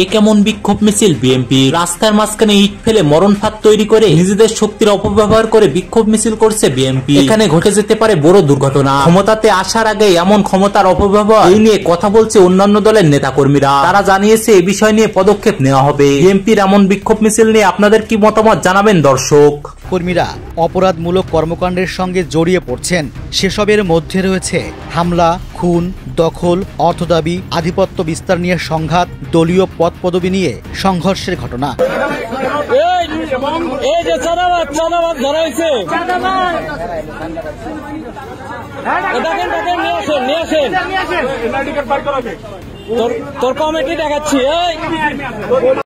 এ কেমন বিক্ষোভ মিছিল বিএনপি? রাস্তার মাঝখানে ইট ফেলে মরণ ফাঁদ তৈরি করে নিজেদের শক্তির অপব্যবহার করে বিক্ষোভ মিছিল করছে বিএনপি। এখানে ঘটে যেতে পারে বড় দুর্ঘটনা। ক্ষমতাতে আসার আগে এমন ক্ষমতার অপব্যবহার এই নিয়ে কথা বলছে অন্যান্য দলের নেতাকর্মীরা। তারা জানিয়েছে এই বিষয় নিয়ে পদক্ষেপ নেওয়া হবে। বিএনপির এমন বিক্ষোভ মিছিল নিয়ে আপনাদের কি মতামত জানাবেন দর্শক। কর্মীরা অপরাধমূলক কর্মকাণ্ডের সঙ্গে জড়িয়ে পড়ছেন। সেসবের মধ্যে রয়েছে হামলা, খুন, দখল, অর্থদাবি, আধিপত্য বিস্তার নিয়ে সংঘাত, দলীয় পদ পদবি নিয়ে সংঘর্ষের ঘটনা। তোর কমিটি দেখাচ্ছি।